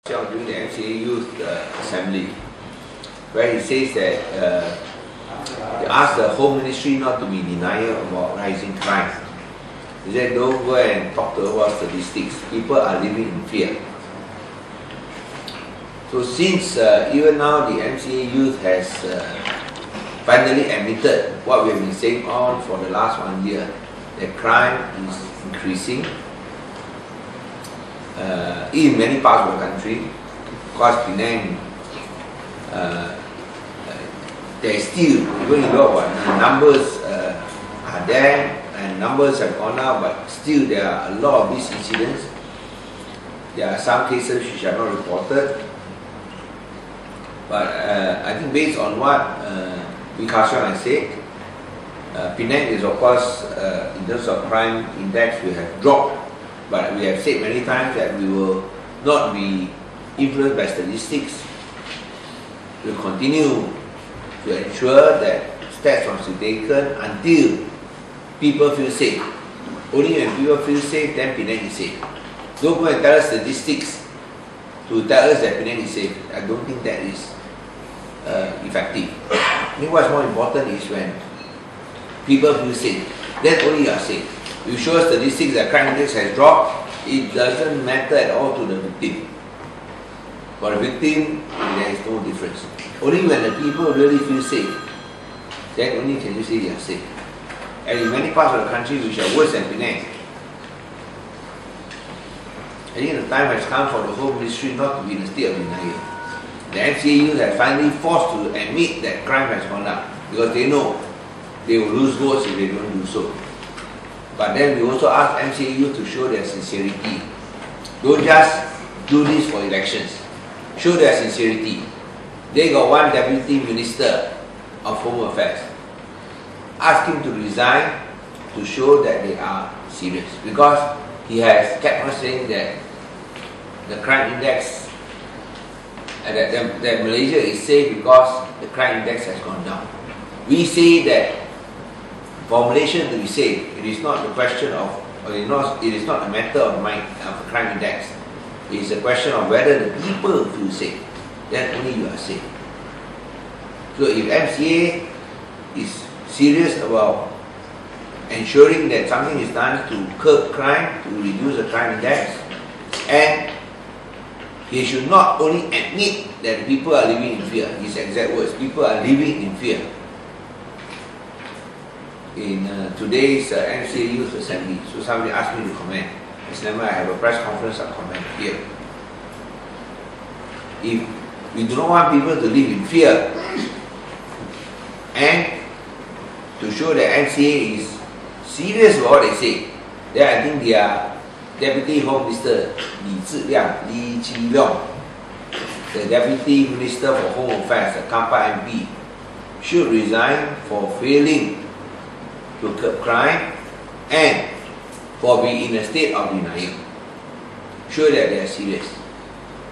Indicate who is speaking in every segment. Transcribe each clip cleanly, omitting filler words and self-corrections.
Speaker 1: During the MCA Youth Assembly, where he says that he asked the Home Ministry not to be denial about rising crime. He said, don't go and talk to about statistics. People are living in fear. So since even now the MCA Youth has finally admitted what we have been saying on for the last 1 year, that crime is increasing in many parts of the country. Of course, Penang, there is still, even though the numbers are there and numbers have gone up, but still there are a lot of these incidents. There are some cases which are not reported. But I think based on what Wikasion has said, Penang is of course, in terms of crime index, we have dropped. But we have said many times that we will not be influenced by statistics. We will continue to ensure that steps must be taken until people feel safe. Only when people feel safe, then Penang is safe. Don't go and tell us statistics to tell us that Penang is safe. I don't think that is effective. I think what's more important is when people feel safe, then only you are safe. You show statistics that crime index has dropped, it doesn't matter at all to the victim. For the victim, there is no difference. Only when the people really feel safe, then only can you say they are safe. And in many parts of the country which are worse than Penang, I think the time has come for the Home Ministry not to be in a state of denial. The MCA Youth have finally forced to admit that crime has gone up because they know they will lose votes if they don't do so. But then we also ask MCA Youth to show their sincerity. Don't just do this for elections. Show their sincerity. They got one Deputy Minister of Home Affairs. Ask him to resign to show that they are serious. Because he has kept on saying that the crime index, that Malaysia is safe because the crime index has gone down. We say that for Malaysia to be safe, it is not the question of, or it is not a matter of the crime index. It is a question of whether the people feel safe. Then only you are safe. So if MCA is serious about ensuring that something is done to curb crime, to reduce the crime index, and he should not only admit that people are living in fear, his exact words, people are living in fear. In today's MCA Youth Assembly, so somebody asked me to comment. I said, I have a press conference, I'll comment here. If we do not want people to live in fear, and to show that MCA is serious about what they say, then I think their Deputy Home Minister Lee Chi Leong, the Deputy Minister for Home Affairs, the Kampa MP, should resign for failing to curb crime and for being in a state of denial. Show that they are serious.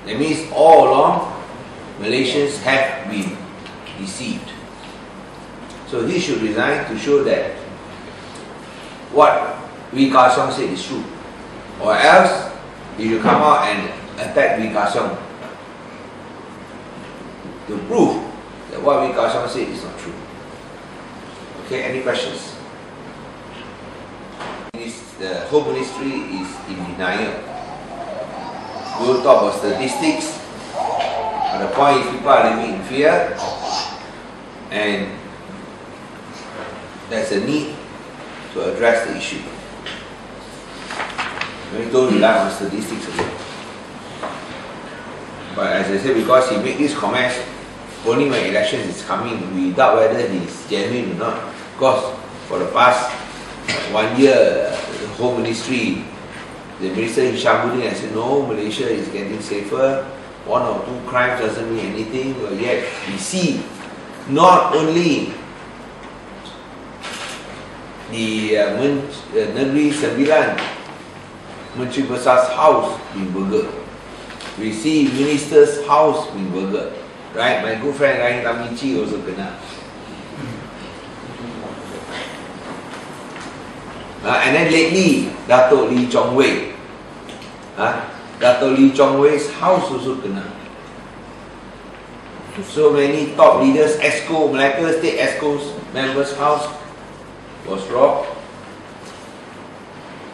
Speaker 1: That means all along, Malaysians have been deceived. So he should resign to show that what Wikasion said is true. Or else, he should come out and attack Wikasion to prove that what Wikasion said is not true. Okay, any questions? The Home Ministry is in denial. We will talk about statistics. And the point is people are living in fear, and there's a need to address the issue. We don't rely on statistics again. But as I said, because he made these comments only when elections is coming, we doubt whether he is genuine or not. Because for the past 1 year, the Home Ministry, the Minister Hishamuddin has said, no, Malaysia is getting safer. 1 or 2 crimes doesn't mean anything. But yet, we see not only the Negeri Sembilan, Menteri Besar's house being burgled. We see Minister's house being burgled. Right? My good friend Ryan Tamichi also kena. And then lately, Dato' Lee Chong Wei Dato' Lee Chong Wei's house also kena. So many top leaders, ESCO, Malacca State ESCO's members' house was robbed.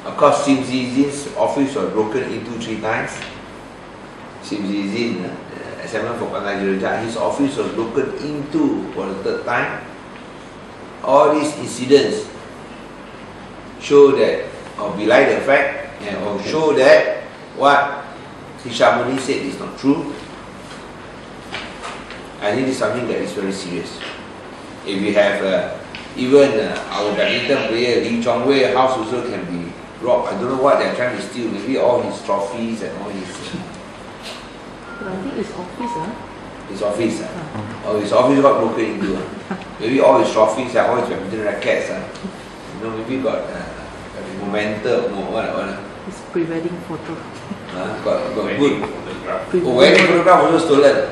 Speaker 1: Of course, Sim Zizin's office was broken into 3 times. Sim Zizin, Assembly for Kuala Lumpur, his office was broken into for the 3rd time. All these incidents show that, or belie the fact, or show that what Hishamoni said is not true. I think it's something that is very serious. If we have even our badminton player Lee Chong Wei house also can be robbed. I don't know what they're trying to steal. Maybe all his trophies and all his.
Speaker 2: I think his office,
Speaker 1: His office, Oh, his office got broken into. Maybe all his trophies, all his badminton rackets. You know, maybe got momentum or what.
Speaker 2: His pre-wedding photo.
Speaker 1: Got good. Oh, wedding photograph also stolen.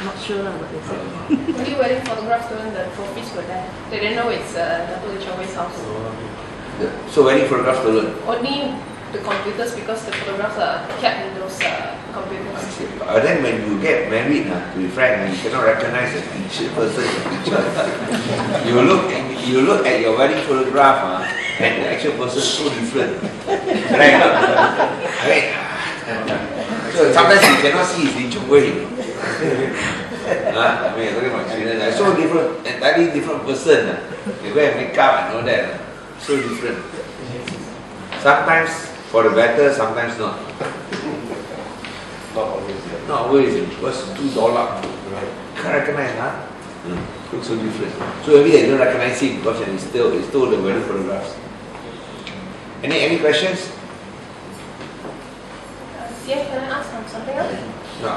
Speaker 2: Not sure but they said.
Speaker 3: Only wedding photographs stolen, the trophies were there. They didn't know it's Dato' Lee Chong Wei's house.
Speaker 1: So wedding photographs stolen.
Speaker 3: Only the computers, because the photographs are kept in those computers.
Speaker 1: But then when you get married, to be frank, you cannot recognize the person in the picture. you look at your wedding photograph and the actual person is so different. Right? I mean, so sometimes you cannot see his Lee Chong Wei. I mean, talking about experience. I so different, entirely different person. They wear makeup and all that. So different. Sometimes for the better, sometimes not.
Speaker 4: Not always.
Speaker 1: Not always. It was $2. Can't recognize, looks so different. So maybe they don't recognize him because he stole the wedding photographs. Any questions?
Speaker 3: Yeah, can I ask something else?
Speaker 1: No.